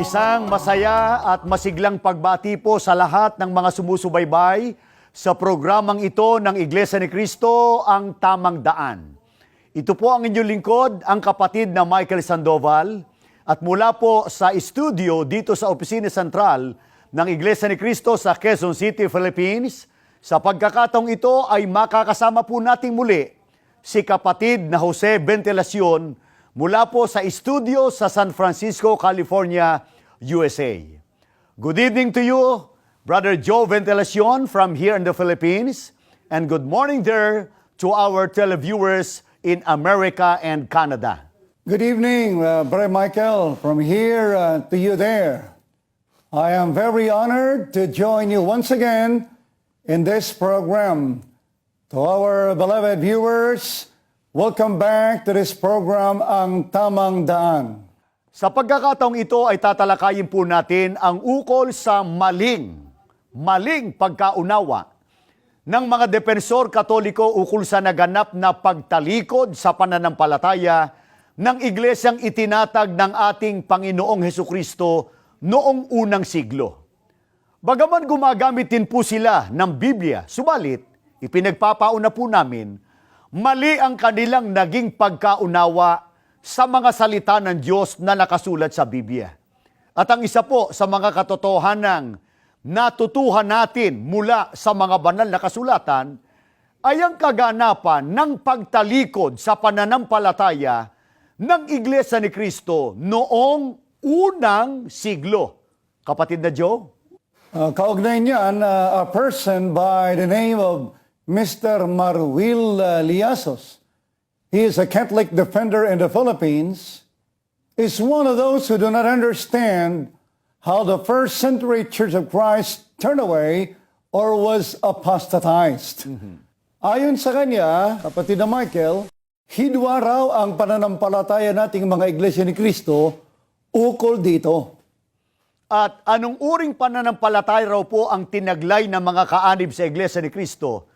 Isang masaya at masiglang pagbati po sa lahat ng mga sumusubaybay sa programang ito ng Iglesia ni Cristo, ang Tamang Daan. Ito po ang inyong lingkod, ang kapatid na Michael Sandoval, at mula po sa studio dito sa Opisina Sentral ng Iglesia ni Cristo sa Quezon City, Philippines, sa pagkakataong ito ay makakasama po nating muli si kapatid na Jose Ventilacion mula po sa studio sa San Francisco, California, USA. Good evening to you, Brother Joe Ventilacion from here in the Philippines, and good morning there to our televiewers in America and Canada. Good evening, Brother Michael, from here to you there. I am very honored to join you once again in this program. To our beloved viewers, welcome back to this program, Ang Tamang Daan. Sa pagkakataong ito ay tatalakayin po natin ang ukol sa maling pagkaunawa ng mga depensor katoliko ukol sa naganap na pagtalikod sa pananampalataya ng iglesyang itinatag ng ating Panginoong Hesukristo noong unang siglo. Bagaman gumagamit din po sila ng Biblia, subalit ipinagpapauna po namin, mali ang kanilang naging pagkaunawa sa mga salita ng Diyos na nakasulat sa Biblia. At ang isa po sa mga katotohanang natutuhan natin mula sa mga banal na kasulatan ay ang kaganapan ng pagtalikod sa pananampalataya ng Iglesia ni Cristo noong unang siglo. Kapatid na Joe? Kaugnay niyan, a person by the name of Mr. Marwil Liasos. He is a Catholic defender in the Philippines, is one of those who do not understand how the first century Church of Christ turned away or was apostatized. Ayon sa kanya, kapatid na Michael, hidwa raw ang pananampalataya nating mga Iglesia ni Cristo ukol dito. At anong uring pananampalataya raw po ang tinaglay ng mga kaanib sa Iglesia ni Cristo?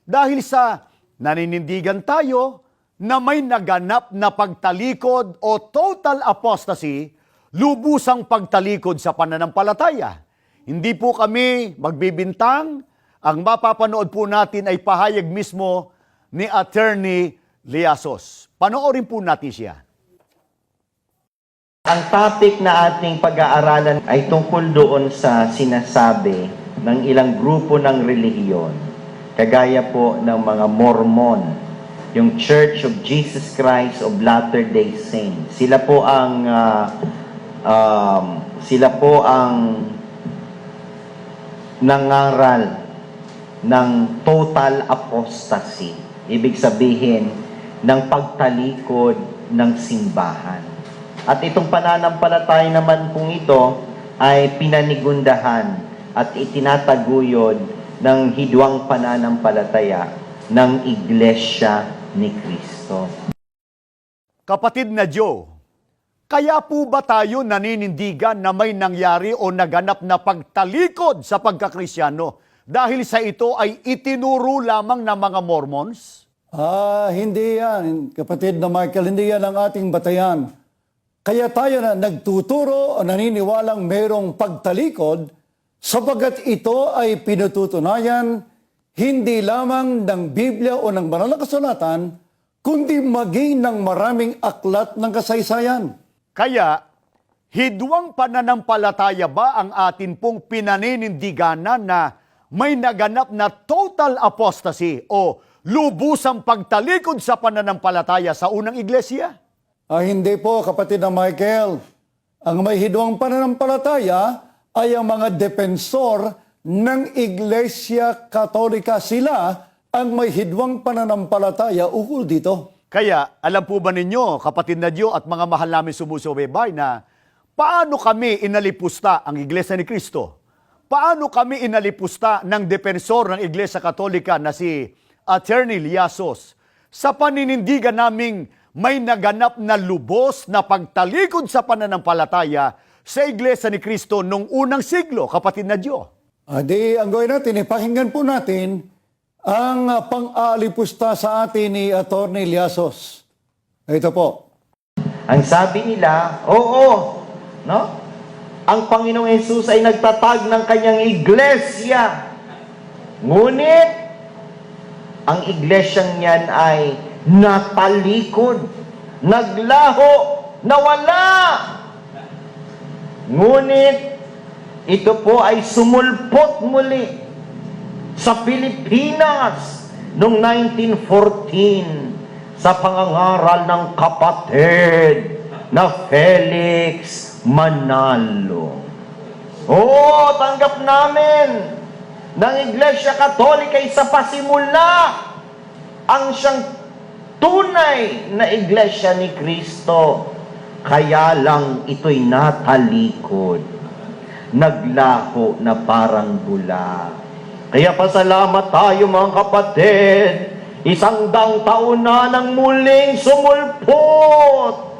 Dahil sa naninindigan tayo na may naganap na pagtalikod o total apostasy, lubusang pagtalikod sa pananampalataya. Hindi po kami magbibintang, ang mapapanood po natin ay pahayag mismo ni Attorney Liasos. Panoorin po natin siya. Ang topic na ating pag-aaralan ay tungkol doon sa sinasabi ng ilang grupo ng relihiyon, kagaya po ng mga Mormon, yung Church of Jesus Christ of Latter-day Saints. Sila po ang nangaral ng total apostasy. Ibig sabihin ng pagtalikod ng simbahan. At itong pananampalataya naman pong ito ay pinanigundahan at itinataguyod ng hidwang pananampalataya ng Iglesia ni Cristo. Kapatid na Joe, kaya po ba tayo naninindigan na may nangyari o naganap na pagtalikod sa pagkakristyano dahil sa ito ay itinuro lamang ng mga Mormons? Hindi yan, kapatid na Michael, hindi yan ang ating batayan. Kaya tayo na nagtuturo o naniniwalang mayroong pagtalikod sapagkat ito ay pinututunayan hindi lamang ng Biblia o ng banal na kasulatan, kundi maging ng maraming aklat ng kasaysayan. Kaya, hidwang pananampalataya ba ang atin pong pinaninindiganan na may naganap na total apostasy o lubusang pagtalikod sa pananampalataya sa unang iglesia? Hindi po, kapatid na Michael. Ang may hidwang pananampalataya ay ang mga depensor ng Iglesia Katolika. Sila ang may hidwang pananampalataya ukol dito. Kaya, alam po ba ninyo, kapatid na Diyo at mga mahal namin sumusubaybay, na paano kami inalipusta ang Iglesia ni Cristo? Paano kami inalipusta ng depensor ng Iglesia Katolika na si Attorney Liasos sa paninindigan naming may naganap na lubos na pagtalikod sa pananampalataya sa Iglesia ni Cristo noong unang siglo, kapatid na Diyo? Ang gawin natin, ipakinggan po natin ang pang-aalipusta sa atin ni Atty. Liasos. Ito po. Ang sabi nila, oo, no? ang Panginoong Hesus ay nagtatag ng kanyang iglesia. Ngunit, ang iglesyang yan ay natalikod, naglaho, nawala. Ngunit, ito po ay sumulpot muli sa Pilipinas noong 1914 sa pangangaral ng kapatid na Felix Manalo. Oo, tanggap namin ng Iglesia Katolika sa pasimula ang siyang tunay na Iglesia ni Kristo. Kaya lang ito'y natalikod, naglaho na parang bula. Kaya pasalamat tayo mga kapatid, 100 taon na nang muling sumulpot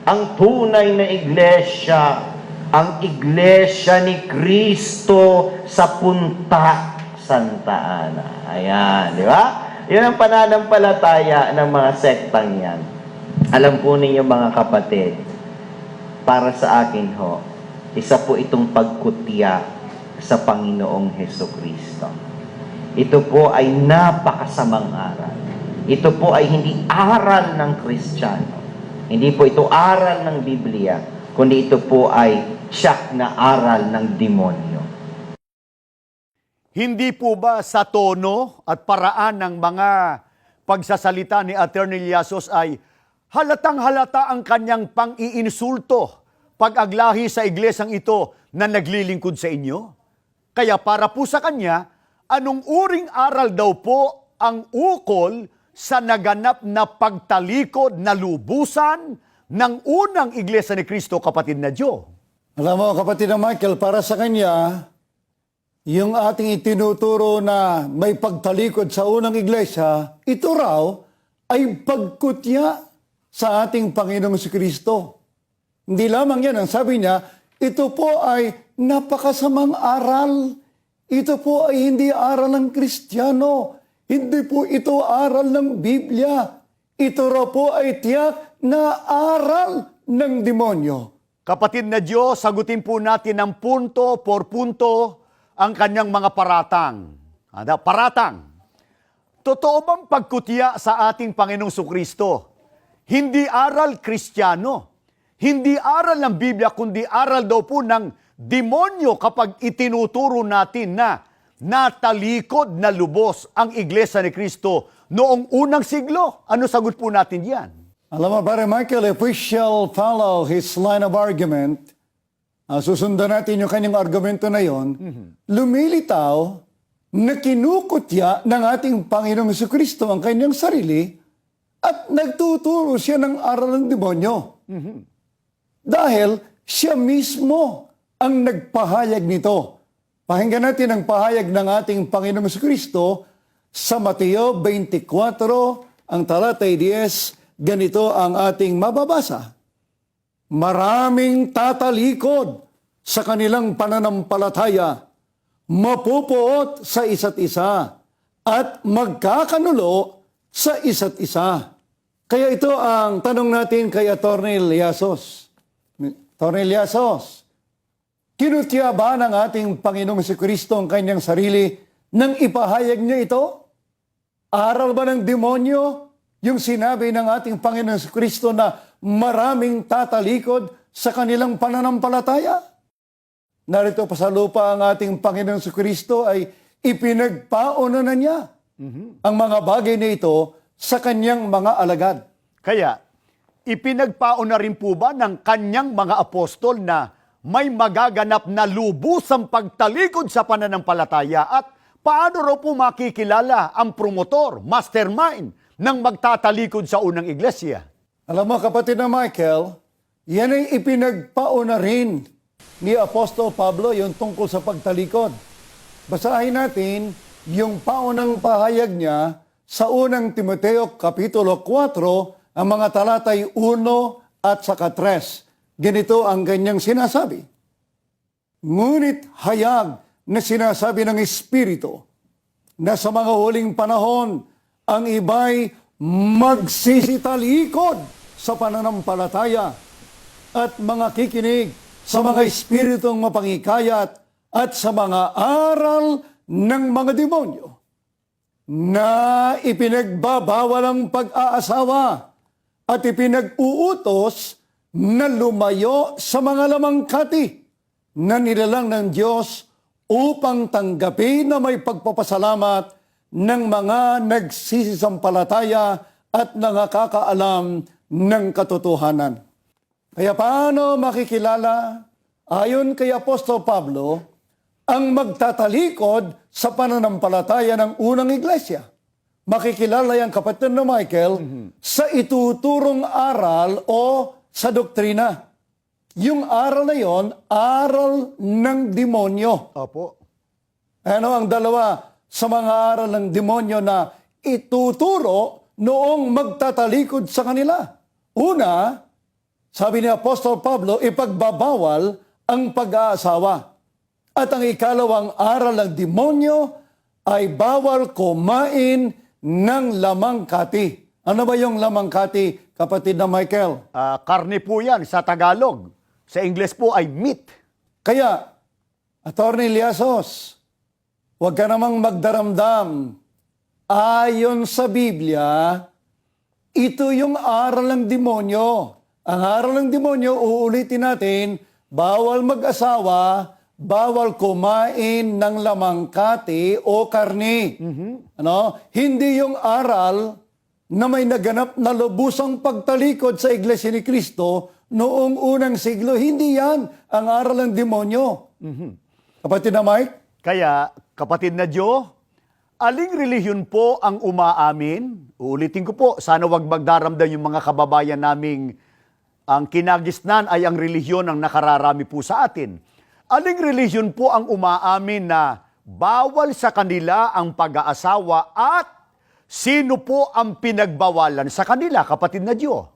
ang tunay na iglesia, ang iglesia ni Kristo sa Punta Santa Ana. Ayan, di ba? Yan ang pananampalataya ng mga sektang yan. Alam po ninyo mga kapatid, para sa akin ho, isa po itong pagkutya sa Panginoong Hesukristo. Ito po ay napakasamang aral. Ito po ay hindi aral ng Kristiyano. Hindi po ito aral ng Biblia, kundi ito po ay tiyak na aral ng demonyo. Hindi po ba sa tono at paraan ng mga pagsasalita ni Attorney Llasos ay halatang-halata ang kanyang pang-iinsulto pag-aglahi sa iglesyang ito na naglilingkod sa inyo? Kaya para po sa kanya, anong uring aral daw po ang ukol sa naganap na pagtalikod na lubusan ng unang iglesia ni Kristo, kapatid na Joe? Alam mo, kapatid na Michael, para sa kanya, yung ating itinuturo na may pagtalikod sa unang iglesia, ito raw ay pagkutya sa ating Panginoong Kristo. Hindi lamang yan, ang sabi niya, ito po ay napakasamang aral. Ito po ay hindi aral ng Kristiyano. Hindi po ito aral ng Biblia. Ito raw po ay tiyak na aral ng demonyo. Kapatid na Diyos, sagutin po natin ng punto por punto ang kanyang mga paratang. Paratang. Totoo bang pagkutya sa ating Panginoong Sukristo? Hindi aral Kristiyano. Hindi aral ng Biblia, kundi aral daw po ng demonyo kapag itinuturo natin na natalikod na lubos ang Iglesia ni Kristo noong unang siglo. Ano sagot po natin yan? Alam mo, Pare Michael, if we shall follow his line of argument, susundan natin yung kanyang argumento na yon, lumilitaw na kinukutya ng ating Panginoong Jesucristo ang kanyang sarili at nagtuturo siya ng aral ng demonyo. Dahil siya mismo ang nagpahayag nito. Pakinggan natin ang pahayag ng ating Panginoong Jesucristo sa Mateo 24, ang talatay 10, ganito ang ating mababasa. Maraming tatalikod sa kanilang pananampalataya, mapupuot sa isa't isa, at magkakanulo sa isa't isa. Kaya ito ang tanong natin kay Attorney Llasos. Attorney Llasos, kinutya ba ng ating Panginoong Jesucristo ang kanyang sarili nang ipahayag niya ito? Aral ba ng demonyo yung sinabi ng ating Panginoong Jesucristo na maraming tatalikod sa kanilang pananampalataya? Narito pa sa lupa ang ating Panginoong Jesucristo ay ipinagpauna na niya ang mga bagay na ito sa kanyang mga alagad. Kaya, ipinagpauna rin po ba ng kanyang mga apostol na may magaganap na lubusang pagtalikod sa pananampalataya at paano raw po makikilala ang promotor, mastermind ng magtatalikod sa unang iglesia? Alam mo, kapatid na Michael, yan ay ipinagpauna rin ni Apostol Pablo yung tungkol sa pagtalikod. Basahin natin yung paunang pahayag niya sa unang Timoteo Kapitulo 4, ang mga talatay 1 at saka 3. Ganito ang kanyang sinasabi. Ngunit hayag na sinasabi ng Espiritu na sa mga huling panahon ang iba'y magsisitalikod sa pananampalataya at mga kikinig sa mga espiritong mapangikayat at sa mga aral ng mga demonyo na ipinagbabawal ang pag-aasawa at ipinag-uutos na lumayo sa mga lamangkati na nilalang ng Diyos upang tanggapin na may pagpapasalamat ng mga nagsisisampalataya at nakakaalam ng katotohanan. Kaya paano makikilala, ayon kay Apostol Pablo, ang magtatalikod sa pananampalataya ng unang iglesia? Makikilala yan, kapatid na Michael, sa ituturong aral o sa doktrina. Yung aral na yon, aral ng demonyo. Opo. Ano ang dalawa sa mga aral ng demonyo na ituturo noong magtatalikod sa kanila? Una, sabi ni Apostol Pablo, ipagbabawal ang pag-aasawa. At ang ikalawang aral ng demonyo ay bawal kumain ng lamangkati. Ano ba yung lamangkati, kapatid na Michael? Karne po yan sa Tagalog. Sa Ingles po ay meat. Kaya, Attorney Liasos, huwag ka namang magdaramdam. Ayon sa Biblia, ito yung aral ng demonyo. Ang aral ng demonyo, uulitin natin, bawal mag-asawa, bawal kumain ng lamangkati o karni. Ano? Hindi yung aral na may naganap na lubusang pagtalikod sa Iglesia ni Cristo noong unang siglo. Hindi yan ang aral ng demonyo. Kapatid na Mike? Kaya, kapatid na Joe, aling relihiyon po ang umaamin? Uulitin ko po, sana wag magdaramdam yung mga kababayan naming ang kinagisnan ay ang relihiyon ang nakararami po sa atin. Aling relihiyon po ang umaamin na bawal sa kanila ang pag-aasawa at sino po ang pinagbawalan sa kanila, kapatid na Joe?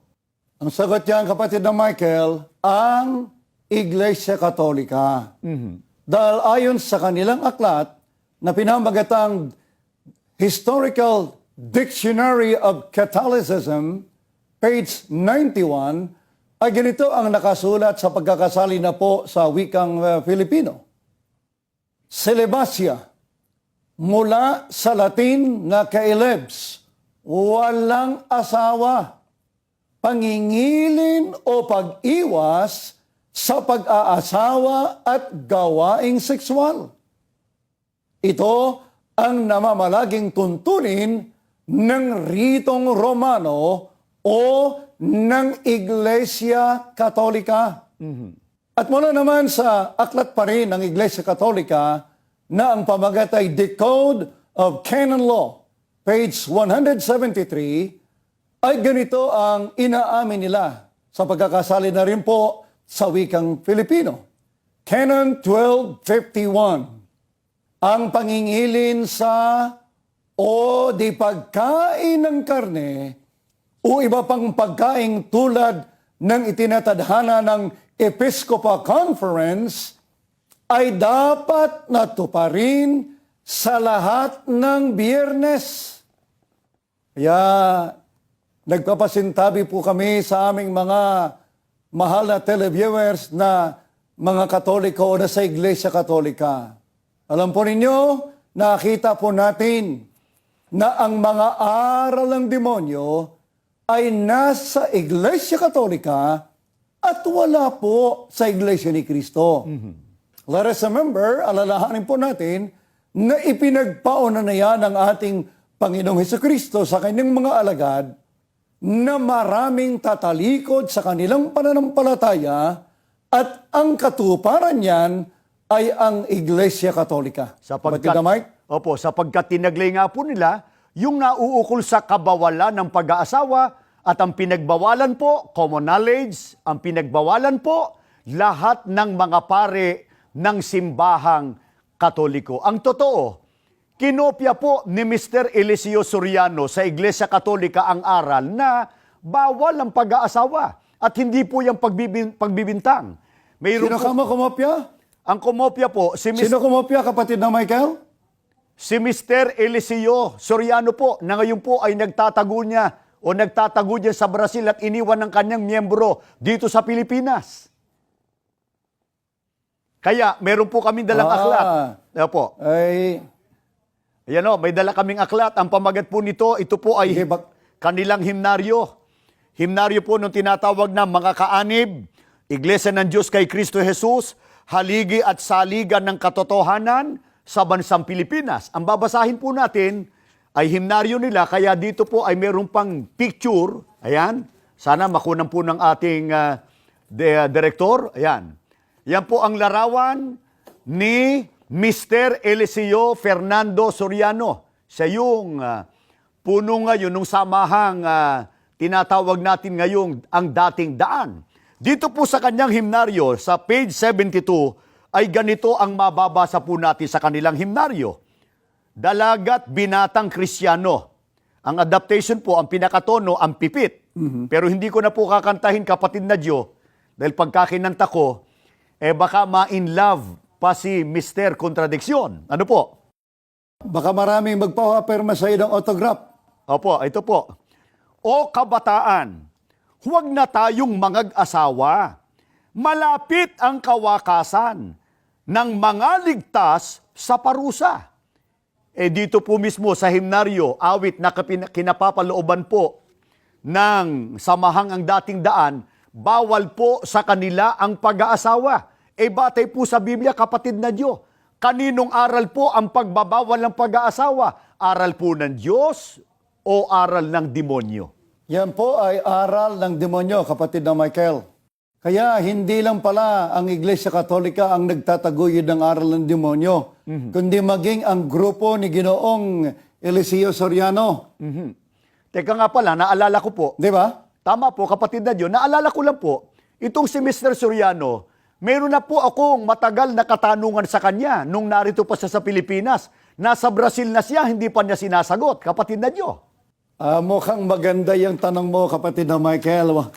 Ang sagot niyan, kapatid na Michael, ang Iglesia Katolika. Dahil ayon sa kanilang aklat na pinamagatang Historical Dictionary of Catholicism, page 91, ay ganito ang nakasulat sa pagkakasali na po sa wikang Filipino. Celibacia, mula sa Latin na kailebs, walang asawa, pangingilin o pag-iwas sa pag-aasawa at gawaing sexual. Ito ang namamalaging tuntunin ng ritong Romano o ng Iglesia Katolika. At mula naman sa aklat pa rin ng Iglesia Katolika na ang pamagat ay The Code of Canon Law, page 173, ay ganito ang inaamin nila sa pagkakasali na rin po sa wikang Filipino. Canon 1251, ang pangingilin sa o di pagkain ng karne o iba pang pagkain tulad ng itinatadhana ng Episcopal Conference ay dapat natuparin sa lahat ng Biyernes. Kaya nagpapasintabi po kami sa aming mga mahal na televiewers na mga Katoliko o na sa Iglesia Katolika. Alam po ninyo, nakita po natin na ang mga aral ng demonyo ay nasa Iglesia Katolika at wala po sa Iglesia ni Cristo. Let us remember, alalahanin po natin, na ipinagpauna na yan ng ating Panginoong Hesukristo sa kanyang mga alagad na maraming tatalikod sa kanilang pananampalataya at ang katuparan niyan ay ang Iglesia Katolika. Kapatid na Mike? Opo, sapagkat tinaglay nga po nila yung nauukol sa kabawalan ng pag-aasawa at ang pinagbawalan po, common knowledge, ang pinagbawalan po, lahat ng mga pare ng simbahang Katoliko. Ang totoo, kinopya po ni Mr. Eliseo Soriano sa Iglesia Katolika ang aral na bawal ang pag-aasawa at hindi po yung pagbibintang. Mayroon Sino po, ka mo kumopya? ang kumopya po, Sino kumopya, kapatid na Michael? si Mr. Eliseo Soriano po, na ngayon po ay nagtatago niya sa Brazil at iniwan ng kanyang miyembro dito sa Pilipinas. Kaya, meron po kami dalang aklat. Opo. Ay, Ayan o, may dala kaming aklat. Ang pamagat po nito, ito po ay Sige, kanilang himnaryo. Himnaryo po nung tinatawag na mga kaanib, Iglesia ng Diyos kay Kristo Jesus, haligi at saligan ng katotohanan sa bansang Pilipinas. Ang babasahin po natin ay himnaryo nila, kaya dito po ay meron pang picture. Ayan, sana makunan po ng ating direktor. Ayan. Yan po ang larawan ni Mr. Eliseo Fernando Soriano. Siya yung puno ngayon ng samahang tinatawag natin ngayong ang dating daan. Dito po sa kanyang himnaryo, sa page 72, ay ganito ang mababasa po natin sa kanilang himnaryo. Dalagat binatang Kristyano. Ang adaptation po, ang pinakatono, ang pipit. Pero hindi ko na po kakantahin, kapatid na Diyo, dahil pagkakinanta ko, baka ma-in love pa si Mr. Contradiksyon. Ano po? baka maraming magpapapirma sa iyo ng autograph. Opo, ito po. O kabataan, huwag na tayong mangag-asawa. Malapit ang kawakasan ng mga ligtas sa parusa. Dito po mismo sa himnaryo, awit na kinapapalooban po ng samahang ang dating daan, bawal po sa kanila ang pag-aasawa. Batay po sa Biblia, kapatid na Diyo, kaninong aral po ang pagbabawal ng pag-aasawa? Aral po ng Diyos o aral ng demonyo? Yan po ay aral ng demonyo, kapatid na Michael. Kaya hindi lang pala ang Iglesia Katolika ang nagtataguyod ng aral ng demonyo, kundi maging ang grupo ni Ginoong Eliseo Soriano. Teka nga pala, naalala ko po. Di ba? Tama po, kapatid na Diyo. Naalala ko lang po, itong si Mr. Soriano, meron na po akong matagal na katanungan sa kanya nung narito pa siya sa Pilipinas. Nasa Brazil na siya, hindi pa niya sinasagot, kapatid na Diyo. Mukhang maganda yung tanong mo, kapatid na Michael.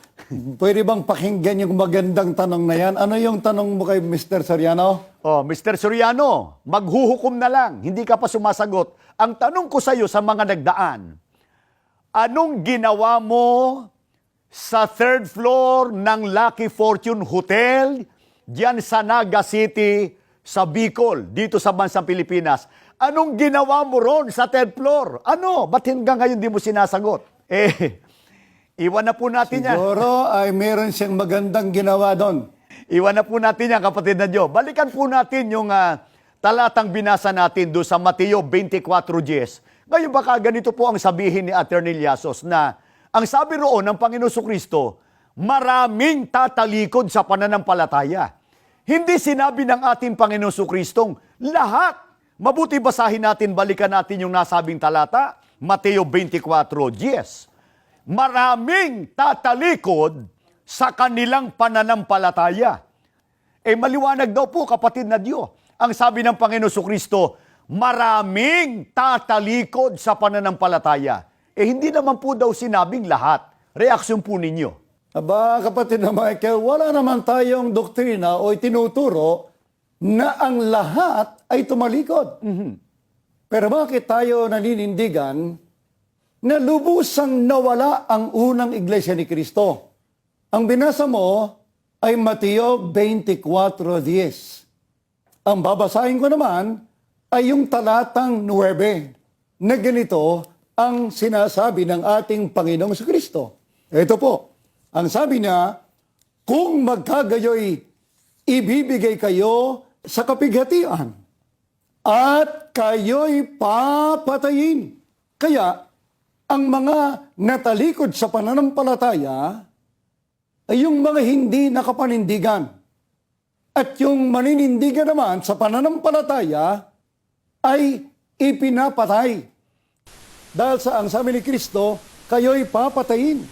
Pwede bang pakinggan yung magandang tanong na yan? Ano yung tanong mo kay Mr. Soriano? Mr. Soriano, maghuhukom na lang, hindi ka pa sumasagot. Ang tanong ko sa iyo sa mga nagdaan, anong ginawa mo sa third floor ng Lucky Fortune Hotel diyan sa Naga City, sa Bicol, dito sa bansang Pilipinas? Anong ginawa mo ron sa third floor? Ano? Ba't hanggang ngayon di mo sinasagot? Iwan na po natin yan. Siguro ay meron siyang magandang ginawa doon. Iwan na po natin yan, kapatid na Diyo. Balikan po natin yung talatang binasa natin doon sa Mateo 24:10. Ngayon baka ganito po ang sabihin ni Attorney Llasos na ang sabi roon ng Panginoon Kristo, maraming tatalikod sa pananampalataya. Hindi sinabi ng ating Panginoon Kristong lahat. Mabuti basahin natin, balikan natin yung nasabing talata, Mateo 24:10. Maraming tatalikod sa kanilang pananampalataya. Maliwanag daw po, kapatid na Diyo. Ang sabi ng Panginoon Kristo, maraming tatalikod sa pananampalataya. Hindi naman po daw sinabing lahat. Reaksyon po ninyo. Aba, kapatid na Michael, wala naman tayong doktrina o itinuturo na ang lahat ay tumalikod. Pero bakit tayo naninindigan na lubusang nawala ang unang iglesia ni Kristo? Ang binasa mo ay Mateo 24:10. Ang babasahin ko naman ay yung talatang 9 na ganito ang sinasabi ng ating Panginoong Kristo. Ito po, ang sabi niya, kung magkagayoy, ibibigay kayo sa kapighatian at kayo'y papatayin. Kaya, ang mga natalikod sa pananampalataya ay yung mga hindi nakapanindigan. At yung maninindigan naman sa pananampalataya ay ipinapatay. Dahil sa ang sabi ni Kristo, kayo'y papatayin.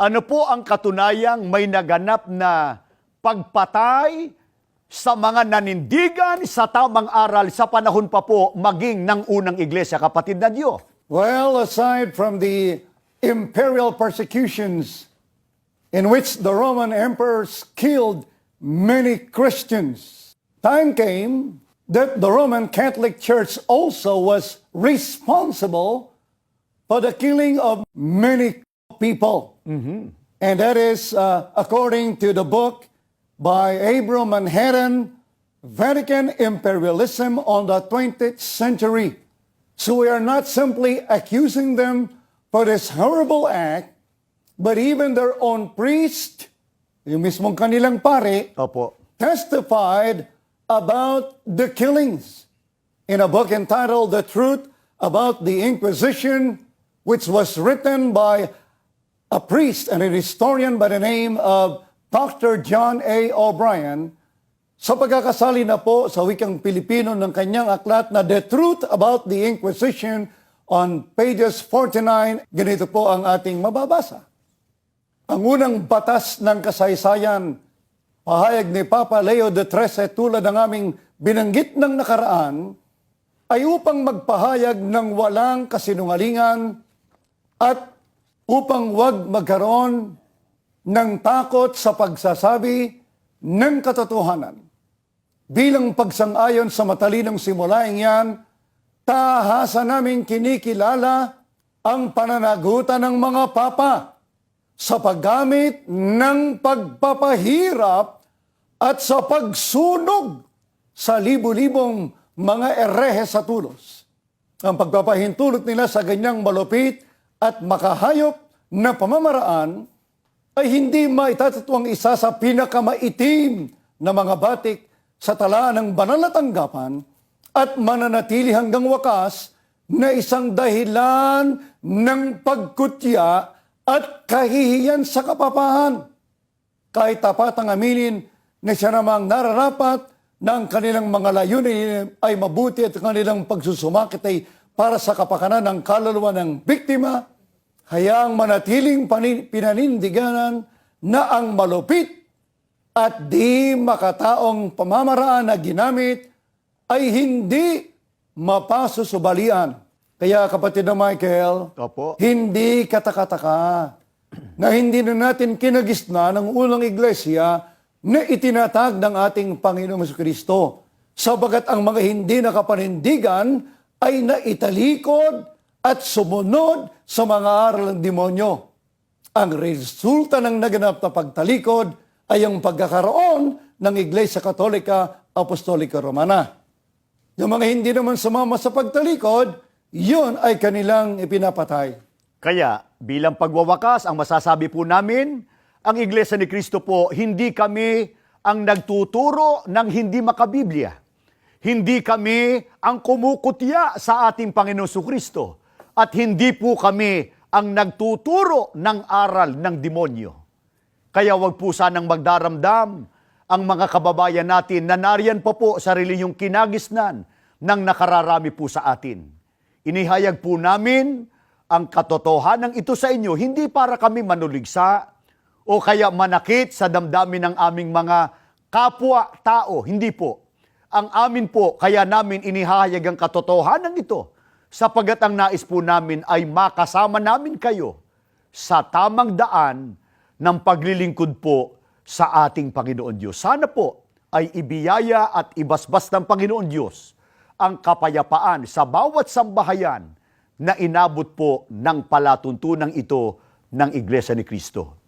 Ano po ang katunayang may naganap na pagpatay sa mga nanindigan sa tamang aral sa panahon pa po maging ng unang iglesia, kapatid na Diyo? Well, aside from the imperial persecutions in which the Roman emperors killed many Christians, time came that the Roman Catholic Church also was responsible for the killing of many people. And that is according to the book by Abram Manhattan Vatican imperialism on the 20th century. So we are not simply accusing them for this horrible act, but even their own priest, yung mismong kanilang pare, Opo. testified about the killings in a book entitled The Truth About the Inquisition, which was written by a priest and a historian by the name of Dr. John A. O'Brien, sa pagkakasali na po sa wikang Pilipino ng kanyang aklat na The Truth About the Inquisition on pages 49, ganito po ang ating mababasa. Ang unang batas ng kasaysayan, pahayag ni Papa Leo XIII tulad ng aming binanggit ng nakaraan, ay upang magpahayag ng walang kasinungalingan at upang wag magkaroon ng takot sa pagsasabi ng katotohanan. Bilang pagsang-ayon sa matalinong simulaing yan, tahasa namin kinikilala ang pananagutan ng mga papa sa paggamit ng pagpapahirap at sa pagsunog sa libu-libong mga erehe sa tulos. Ang pagpapahintulot nila sa ganyang malupit at makahayop na pamamaraan ay hindi maitatatuang isa sa pinakamaitim na mga batik sa tala ng banal na tanggapan at mananatili hanggang wakas na isang dahilan ng pagkutya at kahihiyan sa kapapahan. Kahit tapat ang aminin na siya namang nararapat na ang kanilang mga layunin ay mabuti at kanilang pagsusumakit ay para sa kapakanan ng kaluluwa ng biktima, hayaang manatiling pinanindiganan na ang malupit at di makataong pamamaraan na ginamit ay hindi mapasusubalian. Kaya kapatid na Michael, Opo. hindi katakataka na hindi na natin kinagisna ng unang iglesia na itinatag ng ating Panginoong Jesucristo. Sabagat ang mga hindi nakapanindigan ay naitalikod at sumunod sa mga aral ng demonyo. Ang resulta ng naganap na pagtalikod ay ang pagkakaroon ng Iglesia Katolika Apostolika Romana. Yung mga hindi naman sumama sa pagtalikod, yun ay kanilang ipinapatay. Kaya, bilang pagwawakas, ang masasabi po namin, ang Iglesia ni Cristo po, hindi kami ang nagtuturo ng hindi makabiblia. Hindi kami ang kumukutya sa ating Panginoon Jesucristo. At hindi po kami ang nagtuturo ng aral ng demonyo. Kaya wag po sanang magdaramdam ang mga kababayan natin na nariyan po sa reliyong kinagisnan ng nakararami po sa atin. Inihayag po namin ang katotohanan ito sa inyo, hindi para kami manuligsa o kaya manakit sa damdamin ng aming mga kapwa-tao. Hindi po. Ang amin po, kaya namin inihayag ang katotohanan ito sapagat ang nais po namin ay makasama namin kayo sa tamang daan ng paglilingkod po sa ating Panginoon Diyos. Sana po ay ibiyaya at ibasbas ng Panginoon Diyos ang kapayapaan sa bawat sambahayan na inabot po ng palatuntunan ito ng Iglesia ni Cristo.